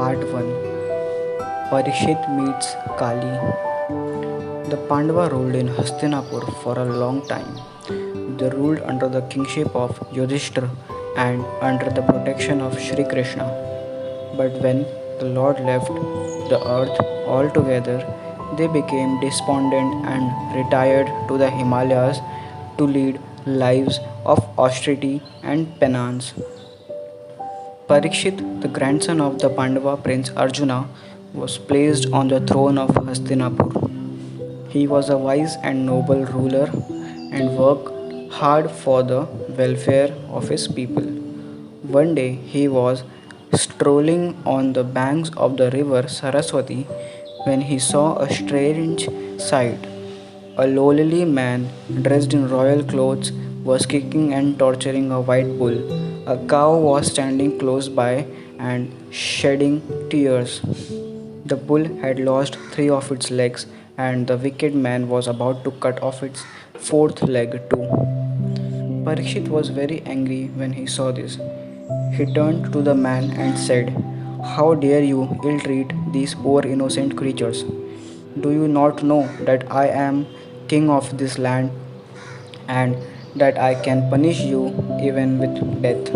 Part 1. Parikshit meets Kali. The Pandava ruled in Hastinapur for a long time. They ruled under the kingship of Yudhishthira and under the protection of Sri Krishna. But when the Lord left the earth altogether, they became despondent and retired to the Himalayas to lead lives of austerity and penance. Parikshit, the grandson of the Pandava prince Arjuna, was placed on the throne of Hastinapur. He was a wise and noble ruler and worked hard for the welfare of his people. One day he was strolling on the banks of the river Saraswati when he saw a strange sight. A lowly man dressed in royal clothes was kicking and torturing a white bull. A cow was standing close by and shedding tears. The bull had lost three of its legs, and the wicked man was about to cut off its fourth leg too. Parikshit was very angry when he saw this. He turned to the man and said, "How dare you ill treat these poor innocent creatures? Do you not know that I am king of this land and that I can punish you even with death?"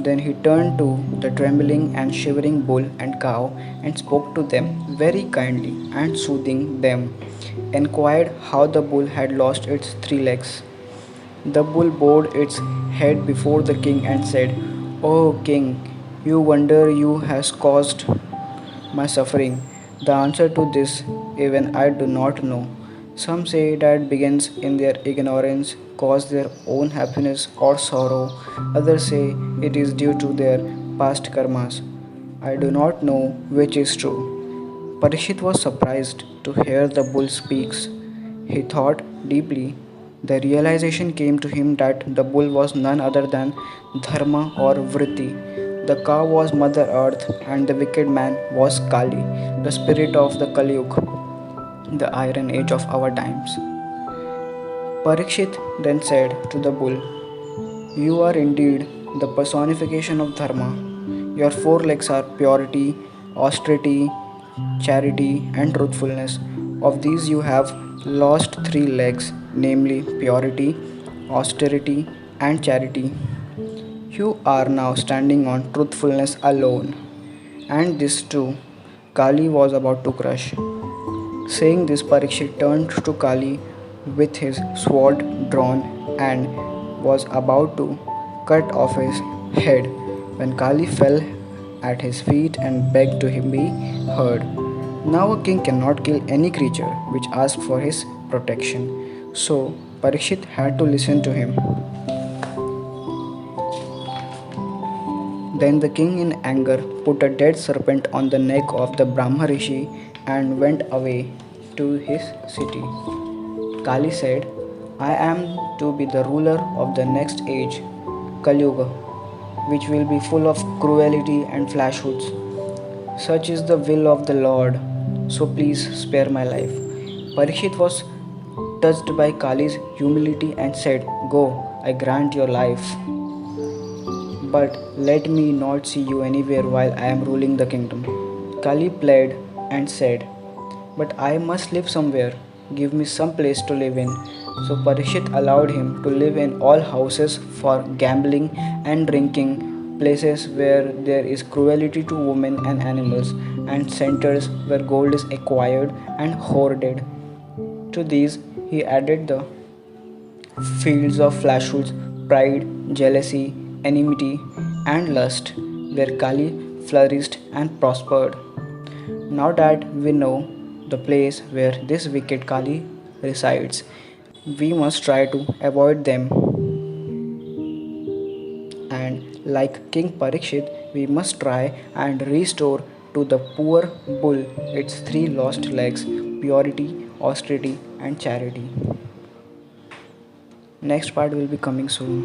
Then he turned to the trembling and shivering bull and cow and spoke to them very kindly and soothing them, inquired how the bull had lost its three legs. The bull bowed its head before the king and said, "O king, you wonder you has caused my suffering. The answer to this even I do not know. Some say that begins in their ignorance, cause their own happiness or sorrow. Others say it is due to their past karmas. I do not know which is true." Parikshit was surprised to hear the bull speaks. He thought deeply. The realization came to him that the bull was none other than Dharma or Vritti. The cow was Mother Earth and the wicked man was Kali, the spirit of the Kali Yuga, the iron age of our times. Parikshit then said to the bull, "You are indeed the personification of Dharma. Your four legs are purity, austerity, charity, and truthfulness. Of these, you have lost three legs, namely purity, austerity, and charity. You are now standing on truthfulness alone." And this too, Kali was about to crush. Saying this, Parikshit turned to Kali with his sword drawn and was about to cut off his head when Kali fell at his feet and begged to him be heard. Now a king cannot kill any creature which asks for his protection. So Parikshit had to listen to him. Then the king in anger put a dead serpent on the neck of the Brahma Rishi and went away to his city. Kali said, "I am to be the ruler of the next age, Kali Yuga, which will be full of cruelty and falsehoods. Such is the will of the Lord, so please spare my life." Parikshit was touched by Kali's humility and said, "Go, I grant your life. But let me not see you anywhere while I am ruling the kingdom." Kali pled and said, "But I must live somewhere. Give me some place to live in." So Parikshit allowed him to live in all houses for gambling and drinking, places where there is cruelty to women and animals, and centers where gold is acquired and hoarded. To these he added the fields of falsehoods, pride, jealousy, enmity, and lust, where Kali flourished and prospered. Now that we know the place where this wicked Kali resides, we must try to avoid them. And like King Parikshit, we must try and restore to the poor bull its three lost legs, purity, austerity, and charity. Next part will be coming soon.